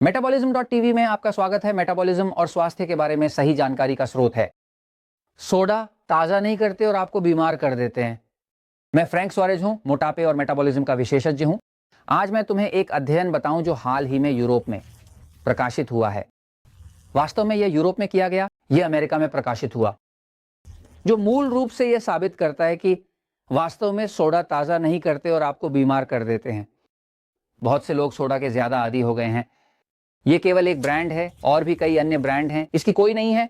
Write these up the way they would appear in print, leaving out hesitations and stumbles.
मेटाबॉलिज्म.टीवी में आपका स्वागत है। मेटाबॉलिज्म और स्वास्थ्य के बारे में सही जानकारी का स्रोत है। सोडा ताज़ा नहीं करते और आपको बीमार कर देते हैं। मैं फ्रैंक सुआरेज हूं, मोटापे और मेटाबॉलिज्म का विशेषज्ञ हूं। आज मैं तुम्हें एक अध्ययन बताऊं जो हाल ही में यूरोप में प्रकाशित हुआ है। वास्तव में यह यूरोप में किया गया, यह अमेरिका में प्रकाशित हुआ, जो मूल रूप से यह साबित करता है कि वास्तव में सोडा ताज़ा नहीं करते और आपको बीमार कर देते हैं। बहुत से लोग सोडा के ज़्यादा आदी हो गए हैं। ये केवल एक ब्रांड है, और भी कई अन्य ब्रांड हैं, इसकी कोई नहीं है।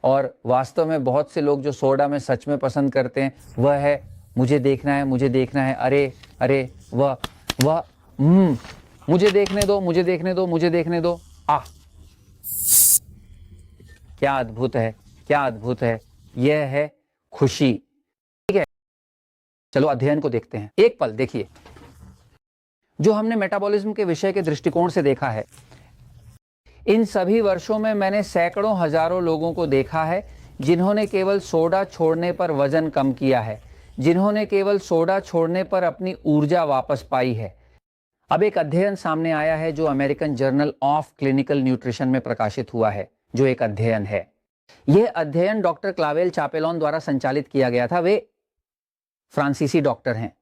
और वास्तव में बहुत से लोग जो सोडा में सच में पसंद करते हैं वह है मुझे देखना है, मुझे देखना है, अरे अरे वह मुझे देखने दो, मुझे देखने दो, मुझे देखने दो। क्या अद्भुत है, क्या अद्भुत है। यह है खुशी। ठीक है, चलो अध्ययन को देखते हैं। एक पल देखिए, जो हमने मेटाबॉलिज्म के विषय के दृष्टिकोण से देखा है, इन सभी वर्षों में मैंने सैकड़ों हजारों लोगों को देखा है जिन्होंने केवल सोडा छोड़ने पर वजन कम किया है, जिन्होंने केवल सोडा छोड़ने पर अपनी ऊर्जा वापस पाई है। अब एक अध्ययन सामने आया है जो American journal of clinical nutrition में प्रकाशित हुआ है, जो एक अध्ययन है। यह अध्ययन डॉक्टर क्लावेल चापेलोन द्वारा संचालित किया गया था। वे फ्रांसीसी डॉक्टर हैं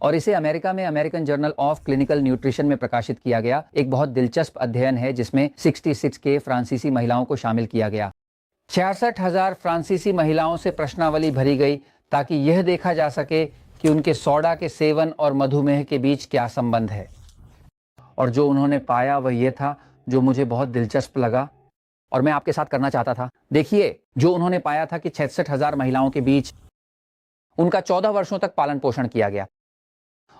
और इसे अमेरिका में American journal of clinical nutrition में प्रकाशित किया गया। एक बहुत दिलचस्प अध्ययन है जिसमें 66 के फ्रांसीसी महिलाओं को शामिल किया गया। 66,000 फ्रांसीसी महिलाओं से प्रश्नावली भरी गई ताकि यह देखा जा सके कि उनके सोडा के सेवन और मधुमेह के बीच क्या संबंध है। और जो उन्होंने पाया वह यह था जो मुझे बहुत दिलचस्प लगा और मैं आपके साथ करना चाहता था। देखिए, जो उन्होंने पाया था कि 66,000 महिलाओं के बीच उनका 14 वर्षों तक पालन पोषण किया गया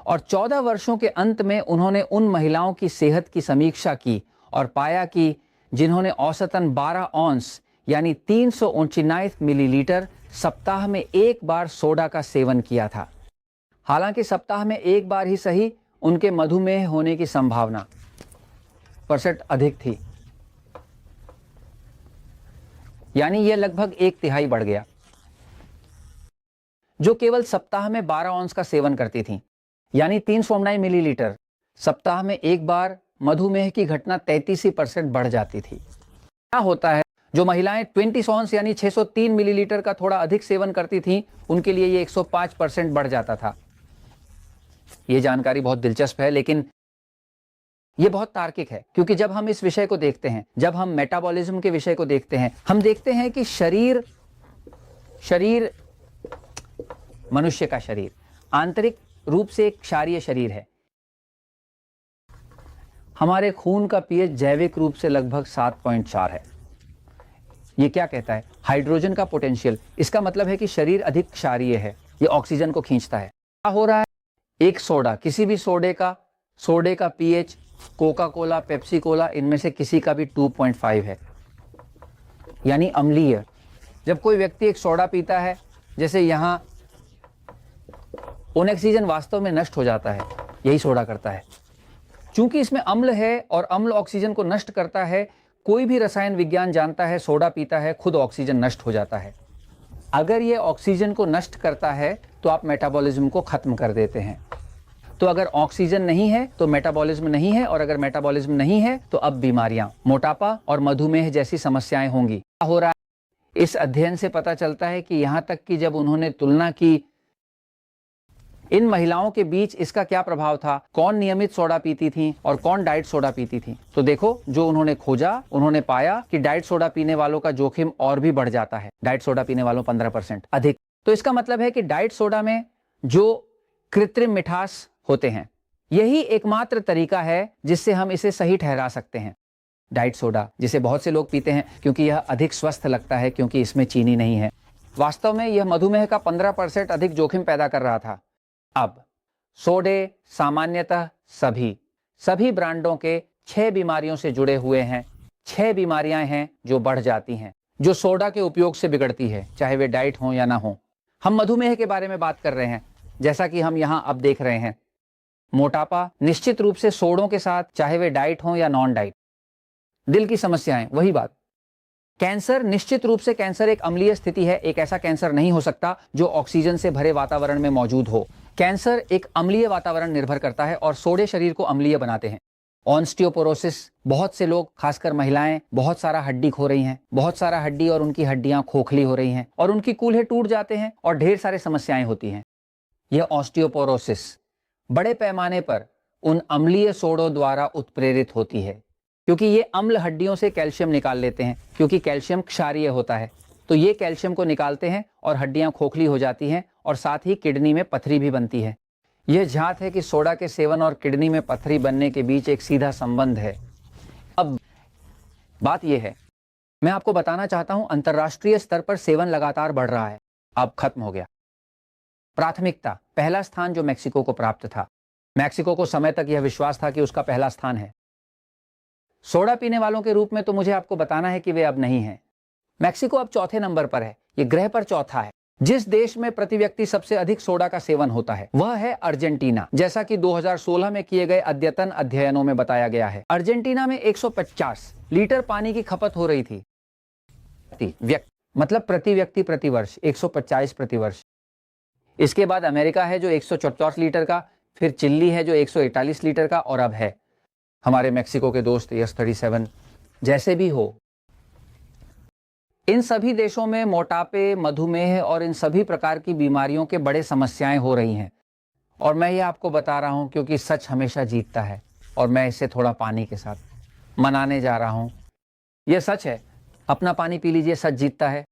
और 14 वर्षों के अंत में उन्होंने उन महिलाओं की सेहत की समीक्षा की और पाया कि जिन्होंने औसतन 12 औंस यानी 339 मिलीलीटर सप्ताह में एक बार सोडा का सेवन किया था। हालांकि सप्ताह में एक बार ही सही, उनके मधुमेह होने की संभावना % अधिक थी, यानी यह लगभग 1/3 बढ़ गया। जो केवल सप्ताह में 12 औंस का सेवन करती थीं, यानी 309 मिलीलीटर सप्ताह में एक बार, मधुमेह की घटना 33% बढ़ जाती थी। क्या होता है, जो महिलाएं 20 औंस यानी 603 मिलीलीटर का थोड़ा अधिक सेवन करती थीं, उनके लिए ये 105% बढ़ जाता था। ये जानकारी बहुत दिलचस्प है, लेकिन ये बहुत तार्किक है, क्योंकि जब हम इस विषय को देखते हैं, जब हम मेटाबॉलिज्म के विषय को देखते हैं, हम देखते हैं कि शरीर मनुष्य का शरीर आंतरिक रूप से एक क्षारीय शरीर है। हमारे खून का पीएच जैविक रूप से लगभग 7.4 है। ये क्या कहता है? हाइड्रोजन का पोटेंशियल। इसका मतलब है कि शरीर अधिक क्षारीय है, ये ऑक्सीजन को खींचता है। क्या हो रहा है? एक सोडा, किसी भी सोडे का pH, Coca Cola, Pepsi Cola, इनमें से किसी का भी 2.5 है, यानी अम्लीय। जब कोई व्यक्ति एक सोडा पीता है, जैसे यहां ऑक्सीजन वास्तव में नष्ट हो जाता है, यही सोडा करता है। चूंकि इसमें अम्ल है और अम्ल ऑक्सीजन को नष्ट करता है, कोई भी रसायन विज्ञान जानता है सोडा पीता है खुद ऑक्सीजन नष्ट हो जाता है। अगर ये ऑक्सीजन को नष्ट करता है तो आप मेटाबॉलिज्म को खत्म कर देते हैं। तो अगर ऑक्सीजन नहीं है तो मेटाबॉलिज्म नहीं है, और अगर मेटाबॉलिज्म नहीं है तो अब बीमारियां, मोटापा और मधुमेह जैसी समस्याएं होंगी। क्या हो रहा है? इस अध्ययन से पता चलता है कि यहां तक कि जब उन्होंने तुलना की इन महिलाओं के बीच, इसका क्या प्रभाव था, कौन नियमित सोडा पीती थी और कौन डाइट सोडा पीती थी, तो देखो, जो उन्होंने खोजा, उन्होंने पाया कि डाइट सोडा पीने वालों का जोखिम और भी बढ़ जाता है। डाइट सोडा पीने वालों 15% अधिक। तो इसका मतलब है कि डाइट सोडा में जो कृत्रिम मिठास होते हैं, यही एकमात्र तरीका है जिससे हम इसे सही ठहरा सकते हैं। डाइट सोडा, जिसे बहुत से लोग पीते हैं क्योंकि यह अधिक स्वस्थ लगता है, क्योंकि इसमें चीनी नहीं है, वास्तव में यह मधुमेह का 15% अधिक जोखिम पैदा कर रहा था। अब सोडे सामान्यतः सभी ब्रांडों के 6 बीमारियों से जुड़े हुए हैं। 6 बीमारियां हैं जो बढ़ जाती हैं, जो सोडा के उपयोग से बिगड़ती है, चाहे वे डाइट हो या ना हो। हम मधुमेह के बारे में बात कर रहे हैं, जैसा कि हम यहां अब देख रहे हैं। मोटापा निश्चित रूप से सोडों के साथ, चाहे वे डाइट हो या नॉन डाइट। दिल की समस्याएं, वही बात। कैंसर, निश्चित रूप से कैंसर एक अम्लीय स्थिति है। एक ऐसा कैंसर नहीं हो सकता जो ऑक्सीजन से भरे वातावरण में मौजूद हो। कैंसर एक अम्लीय वातावरण निर्भर करता है और सोडे शरीर को अम्लीय बनाते हैं। ऑस्टियोपोरोसिस, बहुत से लोग खासकर महिलाएं बहुत सारा हड्डी खो रही हैं, बहुत सारा हड्डी और उनकी हड्डियां खोखली हो रही हैं और उनकी कूल्हे टूट जाते हैं और ढेर सारे समस्याएं होती हैं। यह ऑस्टियोपोरोसिस बड़े पैमाने पर उन अम्लीय सोडों द्वारा उत्प्रेरित होती है, क्योंकि ये अम्ल हड्डियों से कैल्शियम निकाल लेते हैं, क्योंकि कैल्शियम क्षारीय होता है। तो ये कैल्शियम को निकालते हैं और हड्डियां खोखली हो जाती हैं और साथ ही किडनी में पथरी भी बनती है। यह झात है कि सोडा के सेवन और किडनी में पथरी बनने के बीच एक सीधा संबंध है। अब बात यह है, मैं आपको बताना चाहता हूं, अंतर्राष्ट्रीय स्तर पर सेवन लगातार बढ़ रहा है, अब खत्म हो गया। प्राथमिकता, पहला स्थान जो मैक्सिको को प्राप्त था। मैक्सिको को समय तक यह विश्वास था कि उसका पहला स्थान है। सोडा पीने वालों के रूप में तो मुझे आपको बताना है कि वे अब नहीं हैं। मैक्सिको अब चौथे नंबर पर है, ये ग्रह पर चौथा है। जिस देश में प्रति व्यक्ति सबसे अधिक सोडा का सेवन होता है वह है अर्जेंटीना, जैसा कि 2016 में किए गए अद्यतन अध्ययनों में बताया गया है। अर्जेंटीना में 150 लीटर पानी की खपत हो रही थी, मतलब प्रति व्यक्ति प्रति वर्ष 150 प्रति वर्ष। इसके बाद अमेरिका है जो 144 लीटर का, फिर चिली है जो 141 लीटर का, और अब है हमारे मैक्सिको के दोस्त S37। जैसे भी हो, इन सभी देशों में मोटापे, मधुमेह और इन सभी प्रकार की बीमारियों के बड़े समस्याएं हो रही हैं। और मैं ये आपको बता रहा हूं क्योंकि सच हमेशा जीतता है और मैं इसे थोड़ा पानी के साथ मनाने जा रहा हूं। यह सच है, अपना पानी पी लीजिए, सच जीतता है।